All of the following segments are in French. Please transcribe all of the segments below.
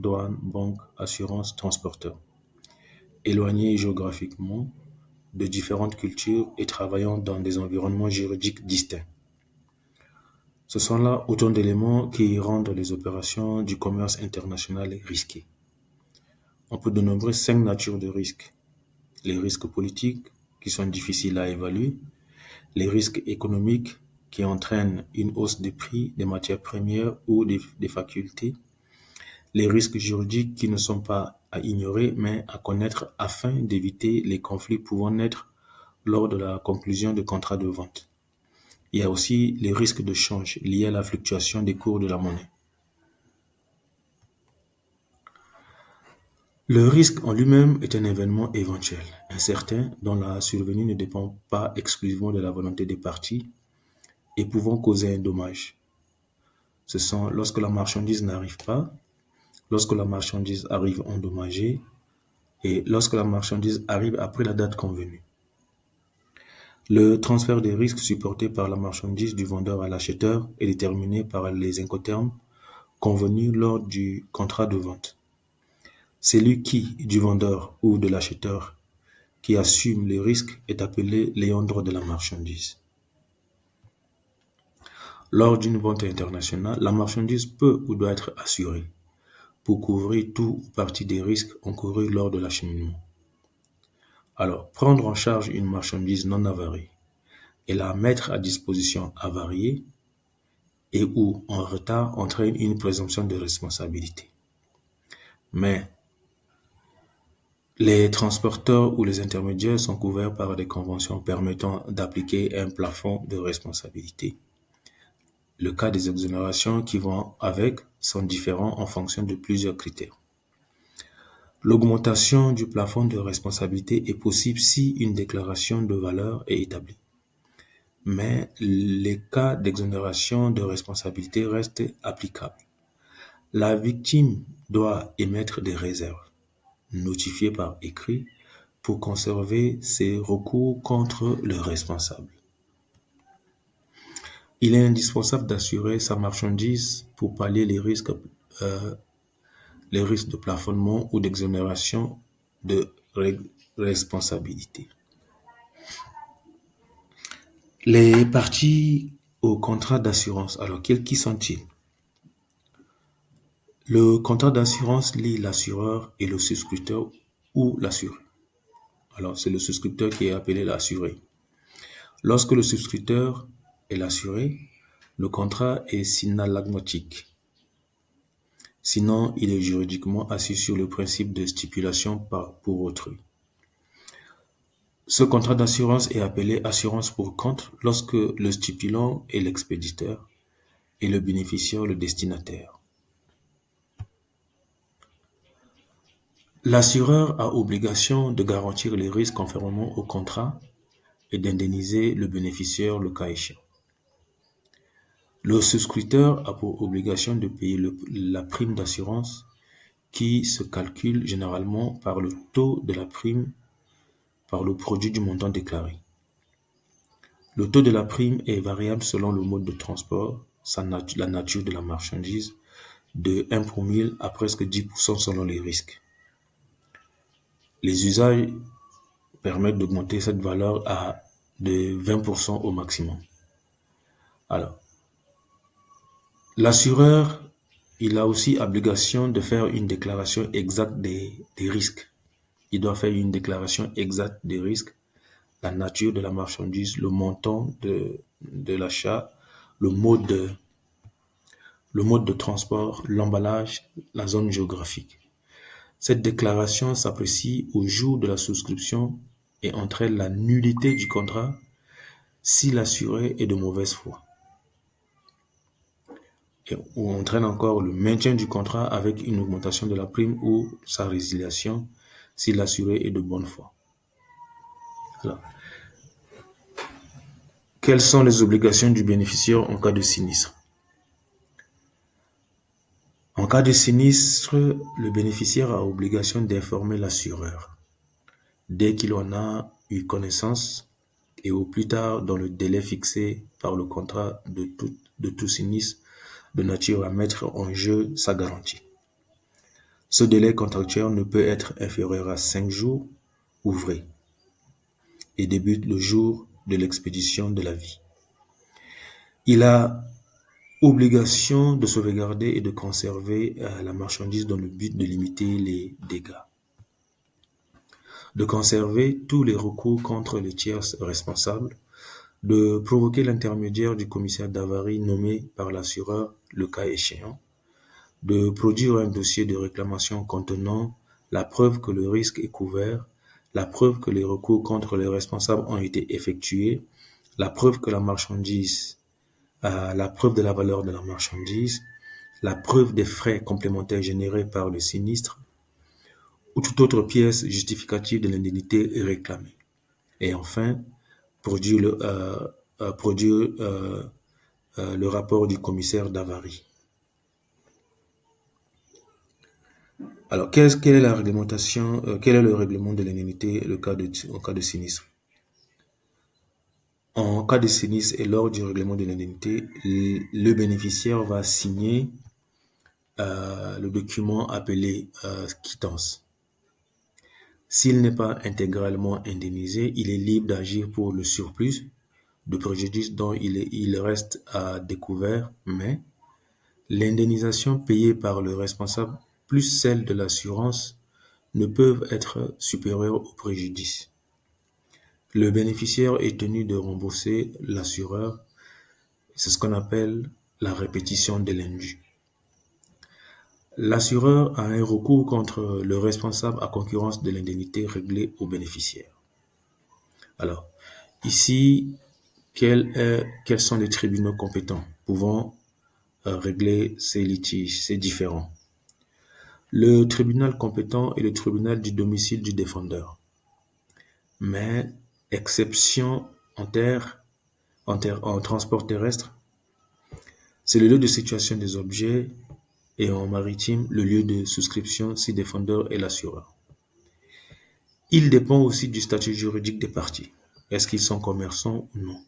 douane, banque, assurance, transporteur. Éloignés géographiquement de différentes cultures et travaillant dans des environnements juridiques distincts. Ce sont là autant d'éléments qui rendent les opérations du commerce international risquées. On peut dénombrer 5 natures de risques. Les risques politiques, qui sont difficiles à évaluer, les risques économiques, qui entraînent une hausse des prix des matières premières ou des facultés, les risques juridiques qui ne sont pas à ignorer mais à connaître afin d'éviter les conflits pouvant naître lors de la conclusion de contrats de vente. Il y a aussi les risques de change liés à la fluctuation des cours de la monnaie. Le risque en lui-même est un événement éventuel, incertain, dont la survenue ne dépend pas exclusivement de la volonté des parties et pouvant causer un dommage. Ce sont lorsque la marchandise n'arrive pas, lorsque la marchandise arrive endommagée et lorsque la marchandise arrive après la date convenue. Le transfert des risques supportés par la marchandise du vendeur à l'acheteur est déterminé par les incoterms convenus lors du contrat de vente. Celui qui, du vendeur ou de l'acheteur, qui assume les risques est appelé l'ayant droit de la marchandise. Lors d'une vente internationale, la marchandise peut ou doit être assurée pour couvrir tout ou partie des risques encourus lors de l'acheminement. Alors, prendre en charge une marchandise non avariée et la mettre à disposition avariée et ou en retard entraîne une présomption de responsabilité. Mais les transporteurs ou les intermédiaires sont couverts par des conventions permettant d'appliquer un plafond de responsabilité. Le cas des exonérations qui vont avec sont différents en fonction de plusieurs critères. L'augmentation du plafond de responsabilité est possible si une déclaration de valeur est établie. Mais les cas d'exonération de responsabilité restent applicables. La victime doit émettre des réserves, notifiées par écrit, pour conserver ses recours contre le responsable. Il est indispensable d'assurer sa marchandise pour pallier les risques de plafonnement ou d'exonération de responsabilité. Les parties au contrat d'assurance, alors qui sont-ils? Le contrat d'assurance lie l'assureur et le souscripteur ou l'assuré. Alors c'est le souscripteur qui est appelé l'assuré. Lorsque le souscripteur est l'assuré, le contrat est synalagmatique. Sinon, il est juridiquement assis sur le principe de stipulation pour autrui. Ce contrat d'assurance est appelé assurance pour compte lorsque le stipulant est l'expéditeur et le bénéficiaire le destinataire. L'assureur a obligation de garantir les risques conformément au contrat et d'indemniser le bénéficiaire le cas échéant. Le souscripteur a pour obligation de payer la prime d'assurance qui se calcule généralement par le taux de la prime par le produit du montant déclaré. Le taux de la prime est variable selon le mode de transport, la nature de la marchandise, de 1 pour 1000 à presque 10% selon les risques. Les usages permettent d'augmenter cette valeur à de 20% au maximum. Alors, l'assureur, il a aussi obligation de faire une déclaration exacte des risques. Il doit faire une déclaration exacte des risques, la nature de la marchandise, le montant de l'achat, le mode de transport, l'emballage, la zone géographique. Cette déclaration s'apprécie au jour de la souscription et entraîne la nullité du contrat si l'assuré est de mauvaise foi. Ou entraîne encore le maintien du contrat avec une augmentation de la prime ou sa résiliation si l'assuré est de bonne foi. Alors, quelles sont les obligations du bénéficiaire en cas de sinistre? En cas de sinistre, le bénéficiaire a obligation d'informer l'assureur dès qu'il en a eu connaissance et au plus tard dans le délai fixé par le contrat de tout sinistre de nature à mettre en jeu sa garantie. Ce délai contractuel ne peut être inférieur à 5 jours ouvrés et débute le jour de l'expédition de l'avis. Il a obligation de sauvegarder et de conserver la marchandise dans le but de limiter les dégâts, de conserver tous les recours contre les tiers responsables, de provoquer l'intermédiaire du commissaire d'avarie nommé par l'assureur le cas échéant, de produire un dossier de réclamation contenant la preuve que le risque est couvert, la preuve que les recours contre les responsables ont été effectués, la preuve que la marchandise, la preuve de la valeur de la marchandise, la preuve des frais complémentaires générés par le sinistre ou toute autre pièce justificative de l'indemnité réclamée. Et enfin, produire le rapport du commissaire d'avarie. Alors, quelle est la réglementation, quel est le règlement de l'indemnité en cas de sinistre? En cas de sinistre et lors du règlement de l'indemnité, le bénéficiaire va signer le document appelé quittance. S'il n'est pas intégralement indemnisé, il est libre d'agir pour le surplus de préjudice dont il reste à découvert, mais l'indemnisation payée par le responsable plus celle de l'assurance ne peuvent être supérieures au préjudice. Le bénéficiaire est tenu de rembourser l'assureur. C'est ce qu'on appelle la répétition de l'indu. L'assureur a un recours contre le responsable à concurrence de l'indemnité réglée au bénéficiaire. Alors, ici, quels sont les tribunaux compétents pouvant régler ces litiges, ces différends? Le tribunal compétent est le tribunal du domicile du défendeur. Mais, exception en transport terrestre, c'est le lieu de situation des objets et en maritime, le lieu de souscription si défendeur est l'assureur. Il dépend aussi du statut juridique des parties. Est-ce qu'ils sont commerçants ou non?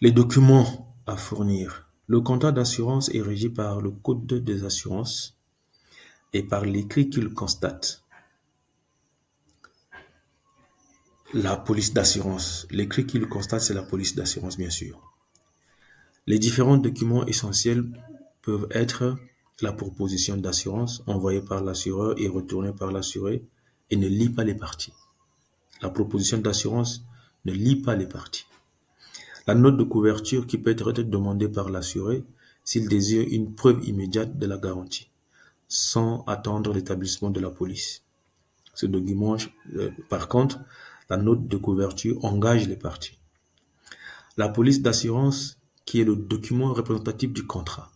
Les documents à fournir. Le contrat d'assurance est régi par le Code des assurances et par l'écrit qu'il constate. La police d'assurance. L'écrit qu'il constate, c'est la police d'assurance, bien sûr. Les différents documents essentiels peuvent être la proposition d'assurance envoyée par l'assureur et retournée par l'assuré et ne lie pas les parties. La proposition d'assurance ne lie pas les parties. La note de couverture qui peut être demandée par l'assuré s'il désire une preuve immédiate de la garantie, sans attendre l'établissement de la police. Ce document, par contre, la note de couverture engage les parties. La police d'assurance, qui est le document représentatif du contrat.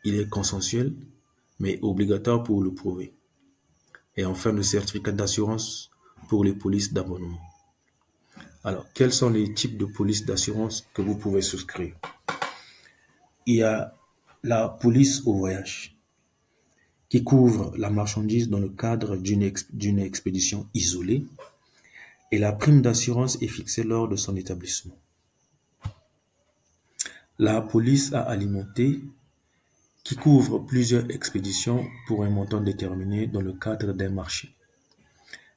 Il est consensuel, mais obligatoire pour le prouver. Et enfin, le certificat d'assurance pour les polices d'abonnement. Alors, quels sont les types de polices d'assurance que vous pouvez souscrire? Il y a la police au voyage, qui couvre la marchandise dans le cadre d'une expédition isolée, et la prime d'assurance est fixée lors de son établissement. La police à alimenter, qui couvre plusieurs expéditions pour un montant déterminé dans le cadre d'un marché.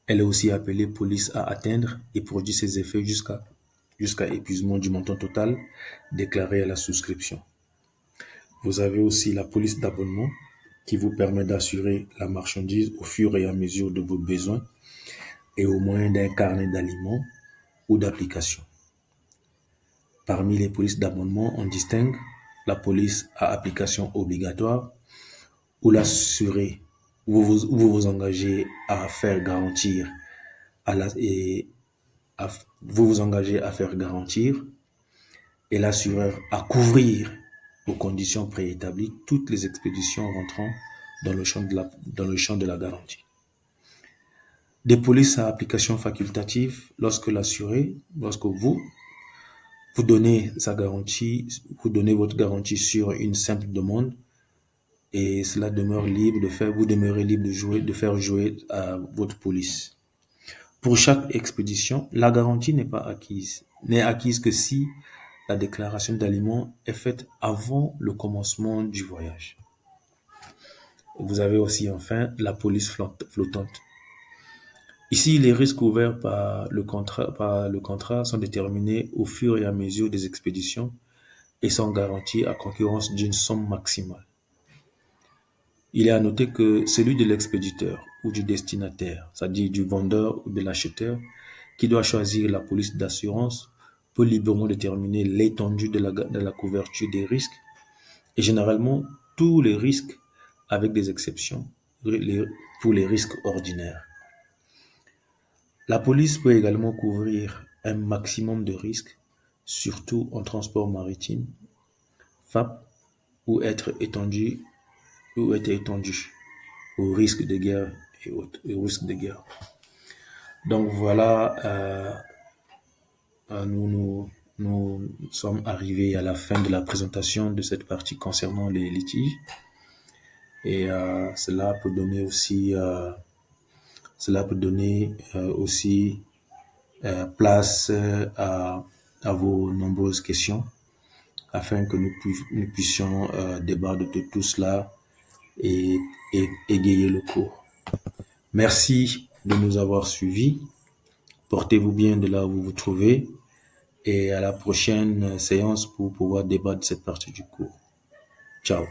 Elle est aussi appelée police à atteindre et produit ses effets jusqu'à épuisement du montant total déclaré à la souscription. Vous avez aussi la police d'abonnement qui vous permet d'assurer la marchandise au fur et à mesure de vos besoins et au moyen d'un carnet d'aliments ou d'applications. Parmi les polices d'abonnement, on distingue la police à application obligatoire où l'assuré, où vous vous engagez à faire garantir et l'assureur à couvrir aux conditions préétablies toutes les expéditions rentrant dans le champ de la garantie. Des polices à application facultative lorsque vous donnez votre garantie sur une simple demande et cela vous demeurez libre de faire jouer votre police. Pour chaque expédition, la garantie n'est acquise que si la déclaration d'aliment est faite avant le commencement du voyage. Vous avez aussi enfin la police flottante. Ici, les risques couverts par le contrat sont déterminés au fur et à mesure des expéditions et sont garantis à concurrence d'une somme maximale. Il est à noter que celui de l'expéditeur ou du destinataire, c'est-à-dire du vendeur ou de l'acheteur, qui doit choisir la police d'assurance, peut librement déterminer l'étendue de la couverture des risques et généralement tous les risques avec des exceptions pour les risques ordinaires. La police peut également couvrir un maximum de risques, surtout en transport maritime, FAP, ou être étendu au risque de guerre et au risque de guerre. Donc voilà, nous sommes arrivés à la fin de la présentation de cette partie concernant les litiges. Et cela peut donner aussi place à vos nombreuses questions afin que nous puissions débattre de tout cela et égayer le cours. Merci de nous avoir suivis. Portez-vous bien de là où vous vous trouvez et à la prochaine séance pour pouvoir débattre de cette partie du cours. Ciao.